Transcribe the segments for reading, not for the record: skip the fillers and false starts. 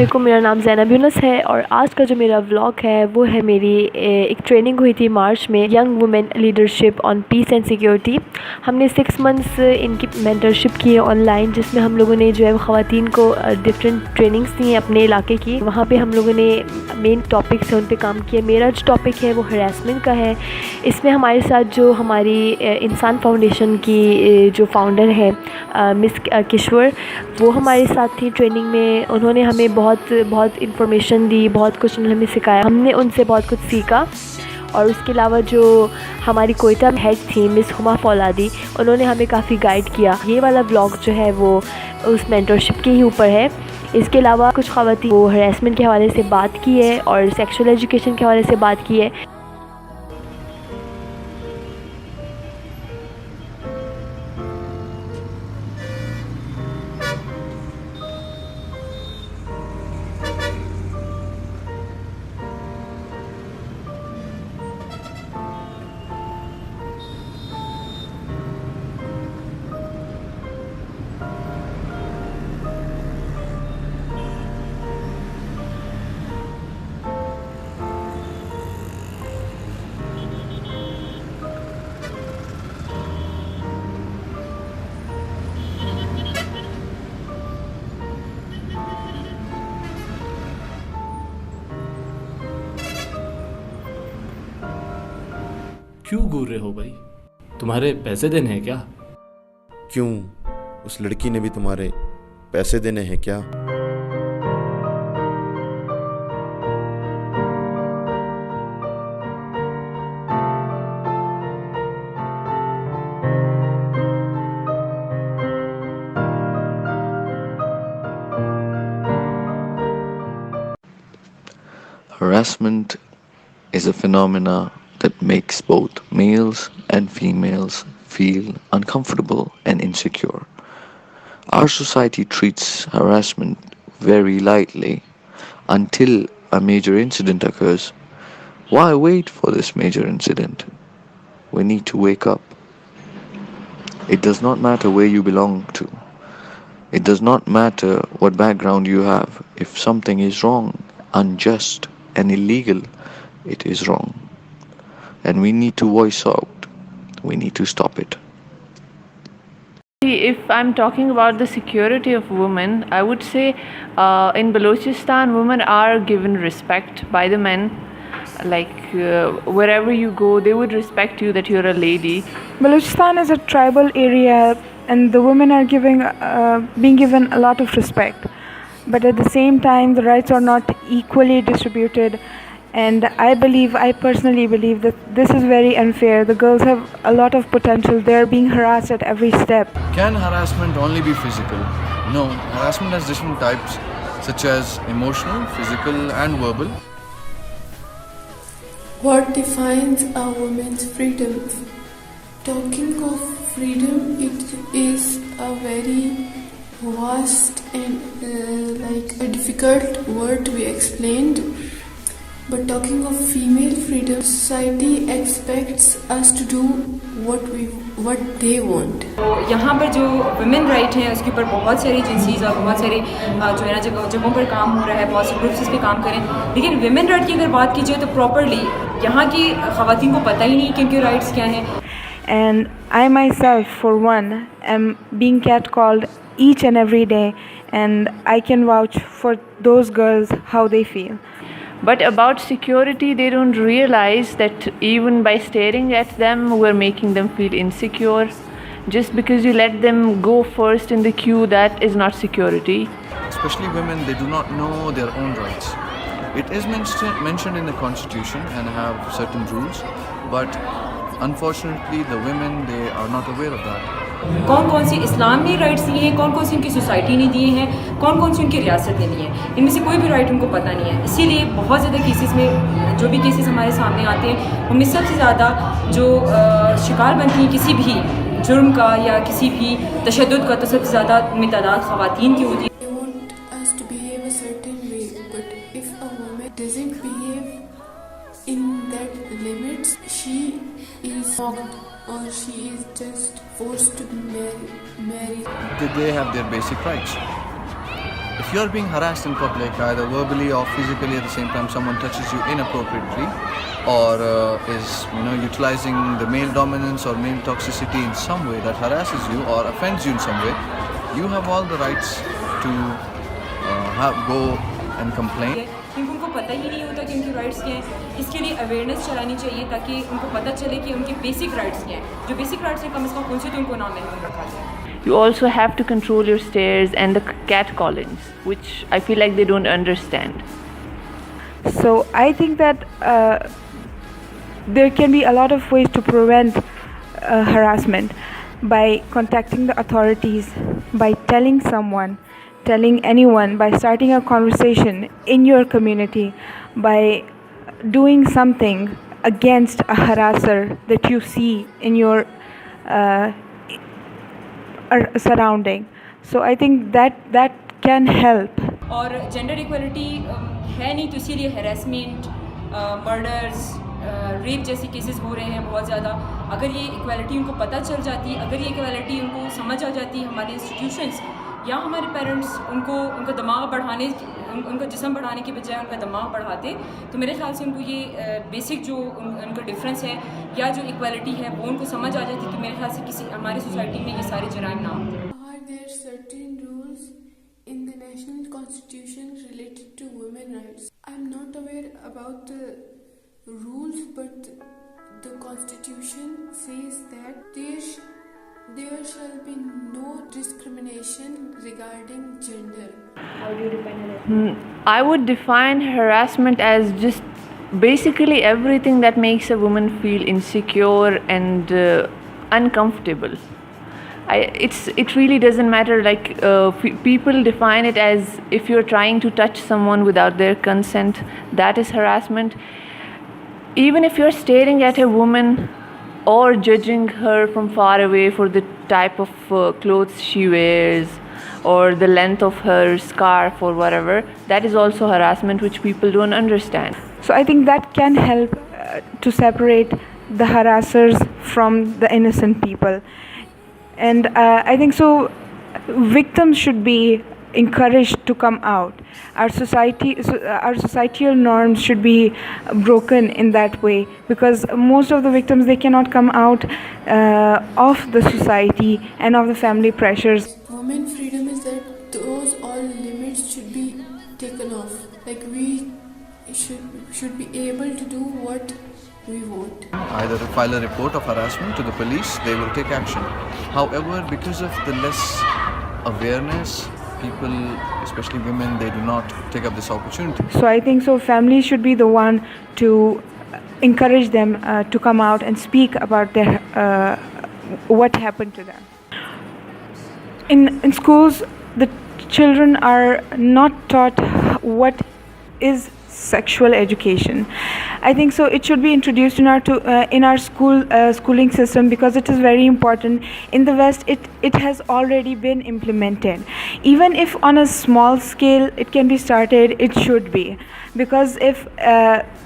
वालेकुम, मेरा नाम ज़ैनब यूनस है और आज का जो मेरा व्लॉग है वो है मेरी एक ट्रेनिंग हुई थी मार्च में, young women leadership on peace and security. हमने 6 मंथ्स इनकी मेंटरशिप की है ऑनलाइन, जिसमें हम लोगों ने जो है ख़वातीन को डिफरेंट ट्रेनिंग्स दी हैं अपने इलाके की। वहाँ पे हम लोगों ने मेन टॉपिक्स हैं उन पे काम किया। मेरा जो टॉपिक है वो हरासमेंट का है। इसमें हमारे साथ जो हमारी इंसान फाउंडेशन की जो फाउंडर है मिस किश्वर, वो हमारे साथ थी ट्रेनिंग में। उन्होंने हमें बहुत इन्फॉर्मेशन दी, बहुत कुछ उन्होंने हमें सिखाया, हमने उनसे बहुत कुछ सीखा। और उसके अलावा जो हमारी कोयटा हेड थी मिस हुमा फौलादी, उन्होंने हमें काफ़ी गाइड किया। ये वाला ब्लॉग जो है वो उस मेंटरशिप के ही ऊपर है। इसके अलावा कुछ ख़वातीन वो हरासमेंट के हवाले से बात की है और सेक्सुअल एजुकेशन के हवाले से बात की है। क्यों घूर रहे हो भाई? तुम्हारे पैसे देने हैं क्या? क्यों, उस लड़की ने भी तुम्हारे पैसे देने हैं क्या? Harassment is a phenomena that makes both males and females feel uncomfortable and insecure. Our society treats harassment very lightly until a major incident occurs. Why wait for this major incident? We need to wake up. It does not matter where you belong to. It does not matter what background you have. If something is wrong, unjust, and illegal, it is wrong. And we need to voice out. We need to stop it. If I'm talking about the security of women, I would say in Balochistan, women are given respect by the men. Like wherever you go, they would respect you that you're a lady. Balochistan is a tribal area, and the women are being given a lot of respect. But at the same time, the rights are not equally distributed. And I personally believe that this is very unfair. The girls have a lot of potential. They're being harassed at every step. Can harassment only be physical? No, harassment has different types, such as emotional, physical, and verbal. What defines a woman's freedom? Talking of freedom, it is a very vast and like a difficult word to be explained. But talking of female freedom, society expects us to do what they want. तो यहाँ पर जो women right है उसके ऊपर बहुत सारी agencies और बहुत सारे जो है ना जगहों पर काम हो रहा है, बहुत से ग्रुप्स इस पे काम करें। लेकिन वुमेन राइट की अगर बात की जाए तो प्रॉपरली यहाँ की ख़वातीन को पता ही नहीं कि उनके राइट्स क्या हैं। And I myself, for one, am being catcalled each and every day, and I can vouch for those girls how they feel. But about security, they don't realize that even by staring at them, we're making them feel insecure. Just because you let them go first in the queue, that is not security. Especially women, they do not know their own rights. It is mentioned in the constitution and have certain rules, but unfortunately the women, they are not aware of that. कौन कौन सी इस्लाम ने rights दिए हैं, कौन कौन सी उनकी society ने दिए हैं, कौन कौन सी उनकी रियासत ने दिए हैं, इनमें से कोई भी राइट उनको पता नहीं है। इसीलिए बहुत ज़्यादा केसेस में जो भी केसेस हमारे सामने आते हैं उनमें सबसे ज़्यादा जो शिकार बनती हैं किसी भी जुर्म का या किसी भी तशद्दुद का, तो सबसे ज़्यादा उनमें तादाद ख़वातीन की होती है। They want us to behave a certain way, but if a woman doesn't behave in that limits, she is mocked or she is just forced to marry. They have their basic rights. if you're being harassed in public, either verbally or physically, at the same time someone touches you inappropriately, or is utilizing the male dominance or male toxicity in some way that harasses you or offends you in some way, you have all the rights to go and complain. क्योंकि उनको पता ही नहीं होता कि उनके rights क्या हैं। इसके लिए अवेयरनेस चलानी चाहिए ताकि उनको पता चले कि उनके बेसिक राइट्स क्या हैं। जो बेसिक राइट्स हैं कम से कम उनसे तो उनको ना महरूम रखा जाए। You also have to control your stares and the catcallings, which I feel like they don't understand. So I think that there can be a lot of ways to prevent harassment by contacting the authorities, by telling someone, telling anyone, by starting a conversation in your community, by doing something against a harasser that you see in your surrounding. So I think that can help. और gender equality है नहीं, तो इसीलिए harassment, murders, rape जैसे cases हो रहे हैं बहुत ज़्यादा। अगर ये इक्वलिटी उनको पता चल जाती, अगर ये इक्वलिटी उनको समझ आ जाती, हमारे इंस्टीट्यूशंस या हमारे पेरेंट्स उनका दिमाग बढ़ाने, उनका जिस्म बढ़ाने की बजाय उनका दिमाग बढ़ाते, तो मेरे ख्याल से उनको ये बेसिक जो उनका डिफरेंस है या जो इक्वलिटी है वो उनको समझ आ जाती, तो मेरे ख्याल से किसी हमारी सोसाइटी में ये सारे जराइम ना होते। Are there certain rules in the national constitution related to women rights? I'm not aware about the rules, but the constitution says that there shall be no discrimination regarding gender. How do you define it? I would define harassment as just basically everything that makes a woman feel insecure and uncomfortable. It really doesn't matter, like people define it as if you're trying to touch someone without their consent, that is harassment. Even if you're staring at a woman or judging her from far away for the type of clothes she wears or the length of her scarf or whatever, that is also harassment, which people don't understand. So I think that can help to separate the harassers from the innocent people. And I think so victims should be encouraged to come out. Our societal norms should be broken in that way, because most of the victims, they cannot come out of the society and of the family pressures. Women freedom is that those all limits should be taken off. Like we should be able to do what we want. Either file a report of harassment to the police, they will take action. However, because of the less awareness, people, especially women, they do not take up this opportunity. So I think so families should be the one to encourage them to come out and speak about their what happened to them. In schools, the children are not taught what is sexual education. I think so it should be introduced in our schooling system, because it is very important. In the West, it has already been implemented. Even if on a small scale it can be started, it should be, because if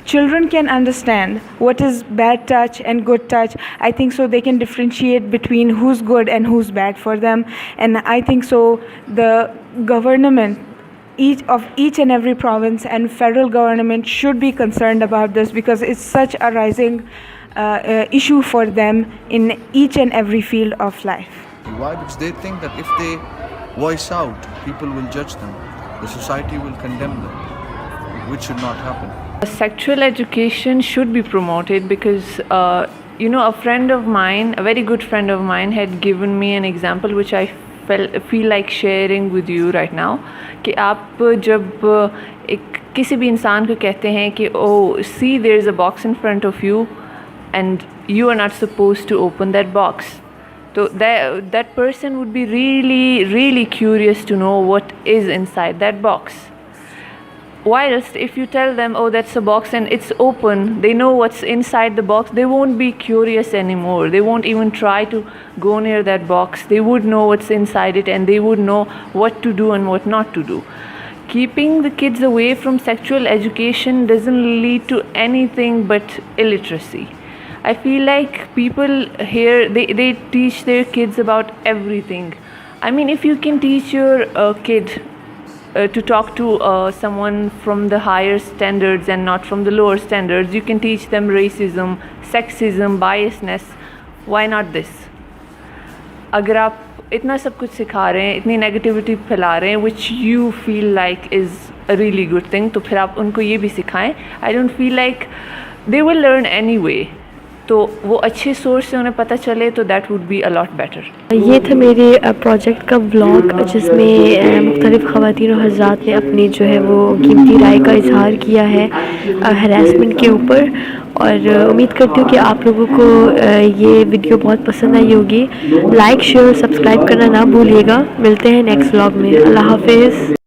children can understand what is bad touch and good touch, I think so they can differentiate between who's good and who's bad for them. And I think so the government, each and every province and federal government should be concerned about this, because it's such a rising issue for them in each and every field of life. Why? Because they think that if they voice out, people will judge them, the society will condemn them, which should not happen. Sexual education should be promoted, because a friend of mine, a very good friend of mine, had given me an example which I feel like sharing with you right now. कि आप जब किसी भी इंसान को कहते हैं कि oh, see, there is a box in front of you and you are not supposed to open that box, so that person would be really, really curious to know what is inside that box. Whilst if you tell them, oh, that's a box and it's open, they know what's inside the box, they won't be curious anymore. They won't even try to go near that box. They would know what's inside it, and they would know what to do and what not to do. Keeping the kids away from sexual education doesn't lead to anything but illiteracy. I feel like people here, they teach their kids about everything. I mean, if you can teach your kid to talk to someone from the higher standards and not from the lower standards. You can teach them racism, sexism, biasness. Why not this? अगर आप इतना सब कुछ सिखा रहे हैं, इतनी negativity फैला रहे हैं, which you feel like is a really good thing, तो फिर आप उनको ये भी सिखाएं. I don't feel like they will learn anyway. तो वो अच्छे सोर्स से उन्हें पता चले तो that would be a lot better. ये था मेरे प्रोजेक्ट का व्लॉग जिसमें मुख्तलिफ़ ख़वातीन और हज़रात ने अपनी जो है वो कीमती राय का इजहार किया है हरासमेंट के ऊपर. और उम्मीद करती हूँ कि आप लोगों को ये वीडियो बहुत पसंद आई होगी. लाइक शेयर और सब्सक्राइब करना ना भूलिएगा. मिलते हैं नेक्स्ट व्लॉग में. अल्लाह हाफिज़.